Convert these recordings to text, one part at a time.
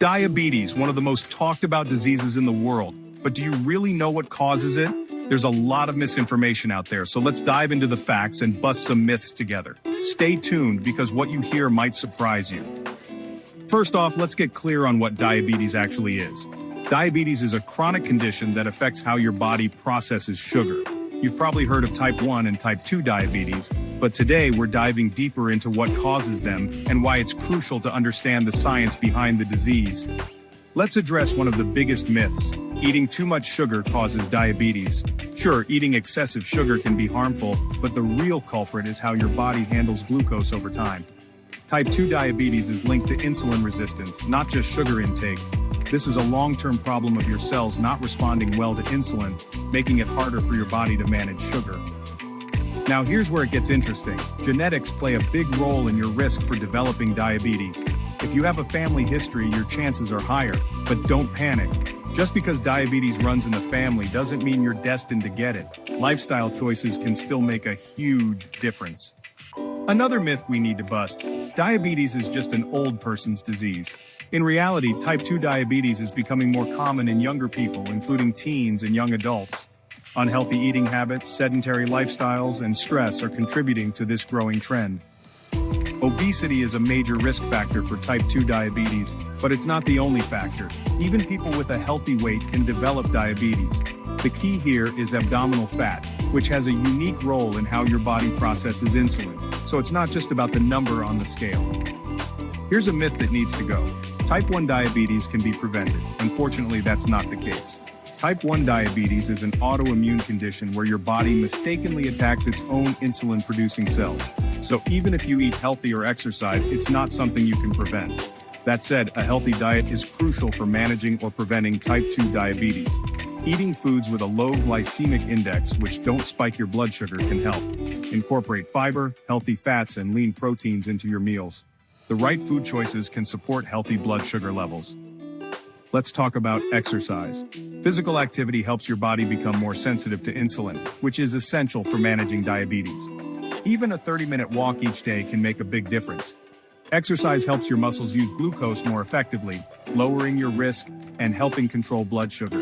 Diabetes, one of the most talked about diseases in the world. But do you really know what causes it? There's a lot of misinformation out there, so let's dive into the facts and bust some myths together. Stay tuned because what you hear might surprise you. First off, let's get clear on what diabetes actually is. Diabetes is a chronic condition that affects how your body processes sugar. You've probably heard of type 1 and type 2 diabetes, but today we're diving deeper into what causes them and why it's crucial to understand the science behind the disease. Let's address one of the biggest myths. Eating too much sugar causes diabetes. Sure, eating excessive sugar can be harmful, but the real culprit is how your body handles glucose over time. Type 2 diabetes is linked to insulin resistance, not just sugar intake. This is a long-term problem of your cells not responding well to insulin, making it harder for your body to manage sugar. Now here's where it gets interesting. Genetics play a big role in your risk for developing diabetes. If you have a family history, your chances are higher, but don't panic. Just because diabetes runs in the family doesn't mean you're destined to get it. Lifestyle choices can still make a huge difference. Another myth we need to bust: diabetes is just an old person's disease. In reality, type 2 diabetes is becoming more common in younger people, including teens and young adults. Unhealthy eating habits, sedentary lifestyles, and stress are contributing to this growing trend. Obesity is a major risk factor for type 2 diabetes, but it's not the only factor. Even people with a healthy weight can develop diabetes. The key here is abdominal fat, which has a unique role in how your body processes insulin. So it's not just about the number on the scale. Here's a myth that needs to go. Type 1 diabetes can be prevented. Unfortunately, that's not the case. Type 1 diabetes is an autoimmune condition where your body mistakenly attacks its own insulin-producing cells. So even if you eat healthy or exercise, it's not something you can prevent. That said, a healthy diet is crucial for managing or preventing type 2 diabetes. Eating foods with a low glycemic index, which don't spike your blood sugar, can help. Incorporate fiber, healthy fats, and lean proteins into your meals. The right food choices can support healthy blood sugar levels. Let's talk about exercise. Physical activity helps your body become more sensitive to insulin, which is essential for managing diabetes. Even a 30-minute walk each day can make a big difference. Exercise helps your muscles use glucose more effectively, lowering your risk and helping control blood sugar.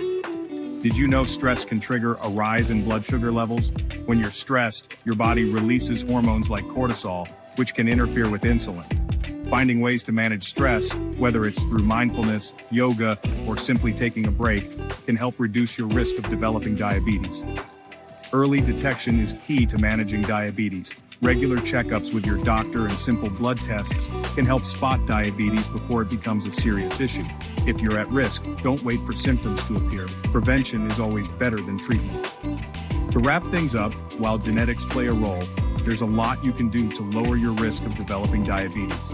Did you know stress can trigger a rise in blood sugar levels? When you're stressed, your body releases hormones like cortisol, which can interfere with insulin. Finding ways to manage stress, whether it's through mindfulness, yoga, or simply taking a break, can help reduce your risk of developing diabetes. Early detection is key to managing diabetes. Regular checkups with your doctor and simple blood tests can help spot diabetes before it becomes a serious issue. If you're at risk, don't wait for symptoms to appear. Prevention is always better than treatment. To wrap things up, while genetics play a role, there's a lot you can do to lower your risk of developing diabetes.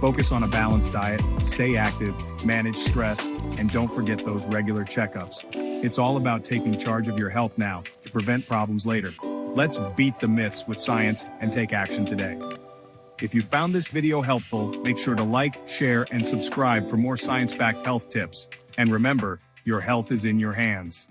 Focus on a balanced diet, stay active, manage stress, and don't forget those regular checkups. It's all about taking charge of your health now to prevent problems later. Let's beat the myths with science and take action today. If you found this video helpful, make sure to like, share, and subscribe for more science-backed health tips. And remember, your health is in your hands.